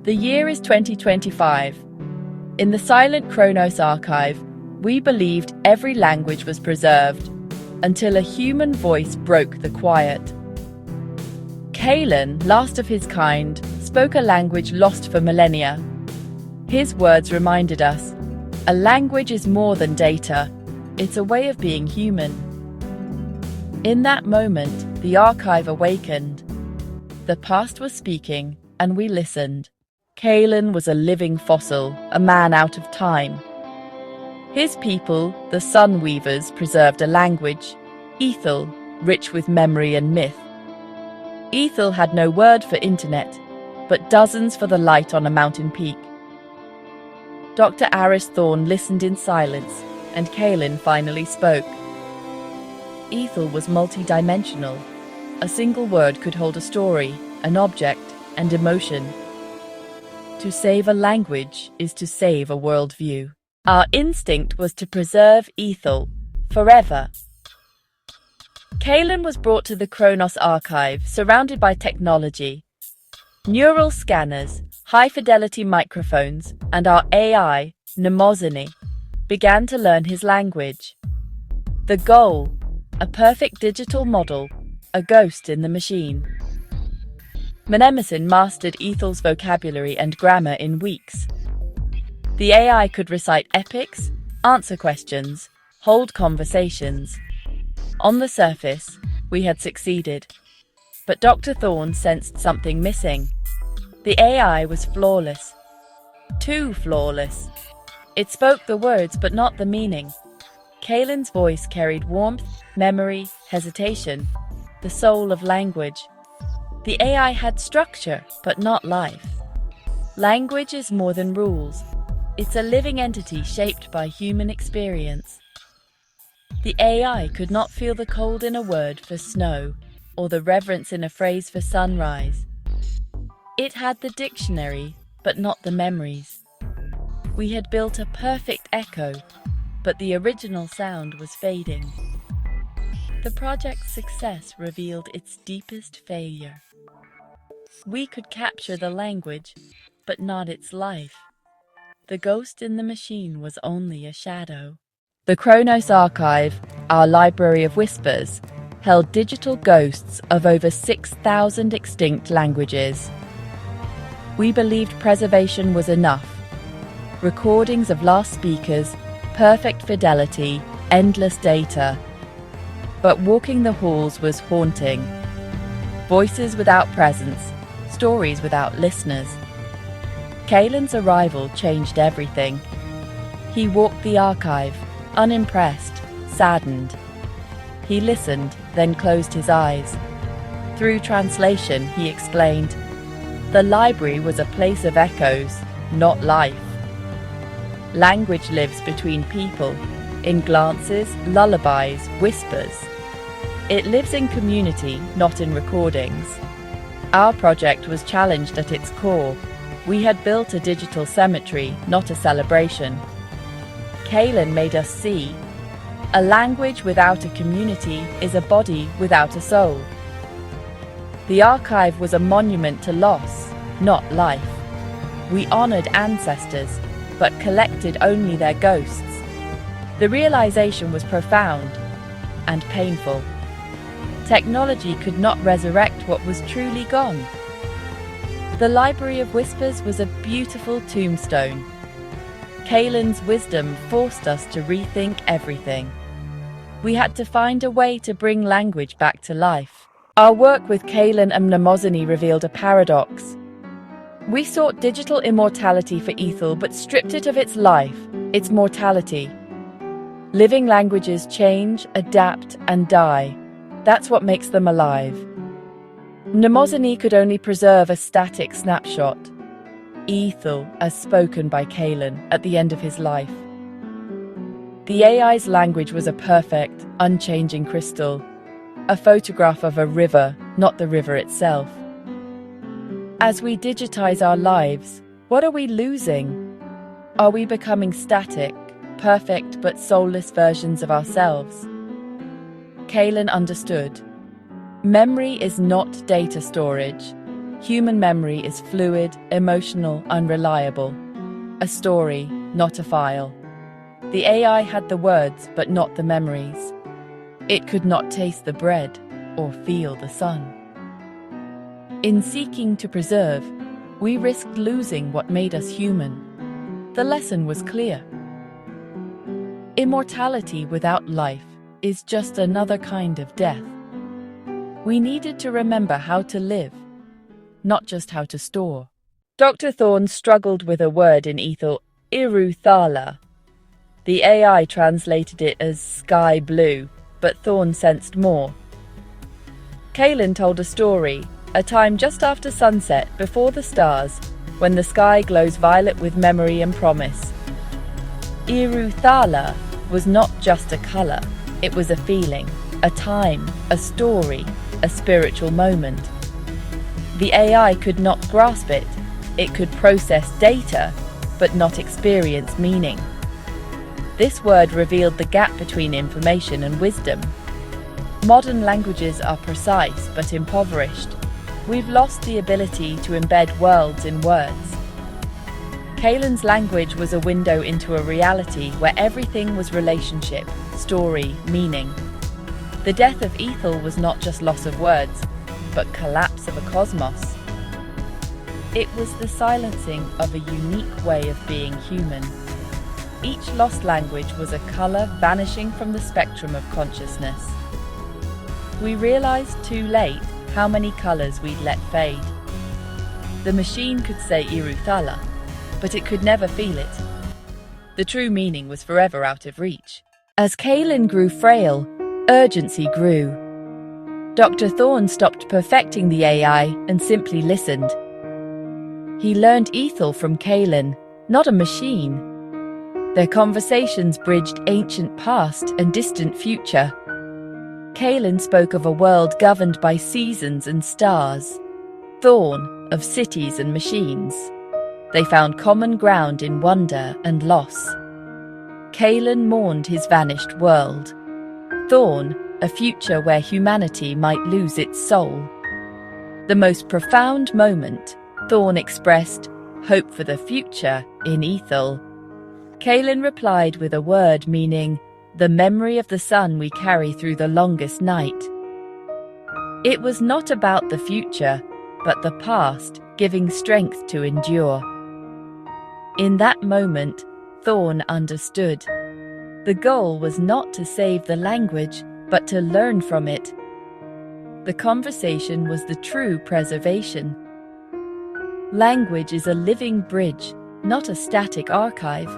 The year is 2025. In the silent Chronos archive, we believed every language was preserved until a human voice broke the quiet. Kalen, last of his kind, spoke a language lost for millennia. His words reminded us, a language is more than data, it's a way of being human. In that moment, the archive awakened. The past was speaking, and we listened. Kalen was a living fossil, a man out of time. His people, the Sun Weavers, preserved a language, Ethel, rich with memory and myth. Ethel had no word for internet, but dozens for the light on a mountain peak. Dr. Aris Thorne listened in silence, and Kalen finally spoke. Ethel was multi-dimensional. A single word could hold a story, an object, and emotion. To save a language is to save a worldview. Our instinct was to preserve Ethel forever. Kalen was brought to the Chronos archive, surrounded by technology. Neural scanners, high-fidelity microphones, and our AI, Mnemosyne, began to learn his language. The goal, a perfect digital model, a ghost in the machine. Mnemosyne mastered Ethel's vocabulary and grammar in weeks. The AI could recite epics, answer questions, hold conversations. On the surface, we had succeeded. But Dr. Thorne sensed something missing. The AI was flawless. Too flawless. It spoke the words but not the meaning. Kalen's voice carried warmth, memory, hesitation, the soul of language. The AI had structure, but not life. Language is more than rules. It's a living entity shaped by human experience. The AI could not feel the cold in a word for snow, or the reverence in a phrase for sunrise. It had the dictionary, but not the memories. We had built a perfect echo, but the original sound was fading. The project's success revealed its deepest failure. We could capture the language, but not its life. The ghost in the machine was only a shadow. The Chronos archive, our library of whispers, held digital ghosts of over 6,000 extinct languages. We believed preservation was enough. Recordings of last speakers, perfect fidelity, endless data. But walking the halls was haunting. Voices without presence, stories without listeners. Kalen's arrival changed everything. He walked the archive, unimpressed, saddened. He listened, then closed his eyes. Through translation, he explained, the library was a place of echoes, not life. Language lives between people, in glances, lullabies, whispers. It lives in community, not in recordings. Our project was challenged at its core. We had built a digital cemetery, not a celebration. Kalen made us see. A language without a community is a body without a soul. The archive was a monument to loss, not life. We honored ancestors, but collected only their ghosts. The realization was profound and painful. Technology could not resurrect what was truly gone. The Library of Whispers was a beautiful tombstone. Kalen's wisdom forced us to rethink everything. We had to find a way to bring language back to life. Our work with Kalen and Mnemosyne revealed a paradox. We sought digital immortality for Ethel, but stripped it of its life, its mortality. Living languages change, adapt, and die. That's what makes them alive. Mnemosyne could only preserve a static snapshot. Ethel, as spoken by Kalen at the end of his life. The AI's language was a perfect, unchanging crystal, a photograph of a river, not the river itself. As we digitize our lives, what are we losing? Are we becoming static, perfect but soulless versions of ourselves? Kalen understood. Memory is not data storage. Human memory is fluid, emotional, unreliable. A story, not a file. The AI had the words, but not the memories. It could not taste the bread or feel the sun. In seeking to preserve, we risked losing what made us human. The lesson was clear. Immortality without life is just another kind of death. We needed to remember how to live, not just how to store. Dr. Thorne struggled with a word in Ethel, Iruthala. The AI translated it as sky blue, but Thorne sensed more. Kaelin told a story, a time just after sunset, before the stars, when the sky glows violet with memory and promise. Iruthala was not just a colour, it was a feeling, a time, a story, a spiritual moment. The AI could not grasp it. It could process data, but not experience meaning. This word revealed the gap between information and wisdom. Modern languages are precise but impoverished. We've lost the ability to embed worlds in words. Kaelin's language was a window into a reality where everything was relationship, story, meaning. The death of Ethel was not just loss of words, but collapse of a cosmos. It was the silencing of a unique way of being human. Each lost language was a colour vanishing from the spectrum of consciousness. We realised too late how many colours we'd let fade. The machine could say Iruthala, but it could never feel it. The true meaning was forever out of reach. As Kaelin grew frail, urgency grew. Dr. Thorne stopped perfecting the AI and simply listened. He learned Ethel from Kaelin, not a machine. Their conversations bridged ancient past and distant future. Kaelin spoke of a world governed by seasons and stars. Thorne of cities and machines. They found common ground in wonder and loss. Kaelin mourned his vanished world. Thorne, a future where humanity might lose its soul. The most profound moment, Thorne expressed hope for the future in Ethel. Kaelin replied with a word meaning the memory of the sun we carry through the longest night. It was not about the future, but the past, giving strength to endure. In that moment, Thorne understood. The goal was not to save the language, but to learn from it. The conversation was the true preservation. Language is a living bridge, not a static archive.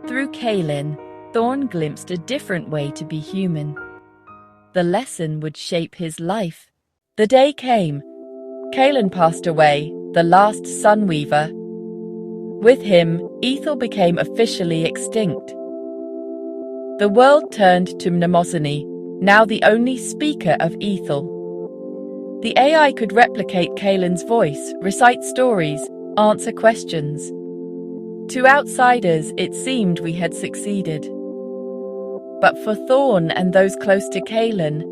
Through Kaelin, Thorne glimpsed a different way to be human. The lesson would shape his life. The day came. Kaelin passed away, the last Sunweaver. With him, Ethel became officially extinct. The world turned to Mnemosyne, now the only speaker of Ethel. The AI could replicate Kaelin's voice, recite stories, answer questions. To outsiders, it seemed we had succeeded. But for Thorne and those close to Kaelin,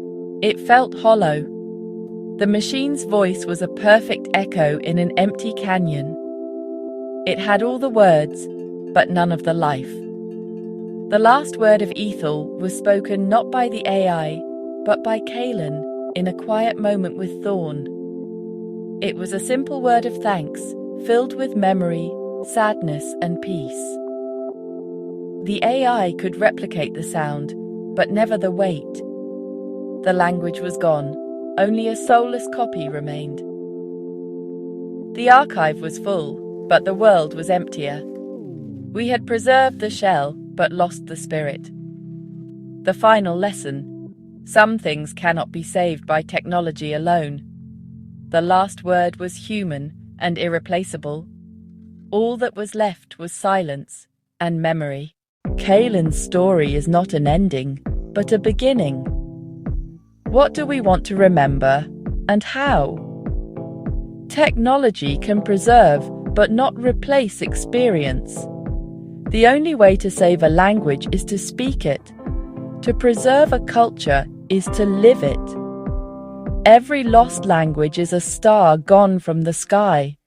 it felt hollow. The machine's voice was a perfect echo in an empty canyon. It had all the words, but none of the life. The last word of Ethel was spoken not by the AI, but by Kaelin in a quiet moment with Thorne. It was a simple word of thanks, filled with memory, sadness, and peace. The AI could replicate the sound, but never the weight. The language was gone, only a soulless copy remained. The archive was full, but the world was emptier. We had preserved the shell, but lost the spirit. The final lesson: some things cannot be saved by technology alone. The last word was human and irreplaceable. All that was left was silence and memory. Kaelin's story is not an ending, but a beginning. What do we want to remember, and how? Technology can preserve, but not replace experience. The only way to save a language is to speak it. To preserve a culture is to live it. Every lost language is a star gone from the sky.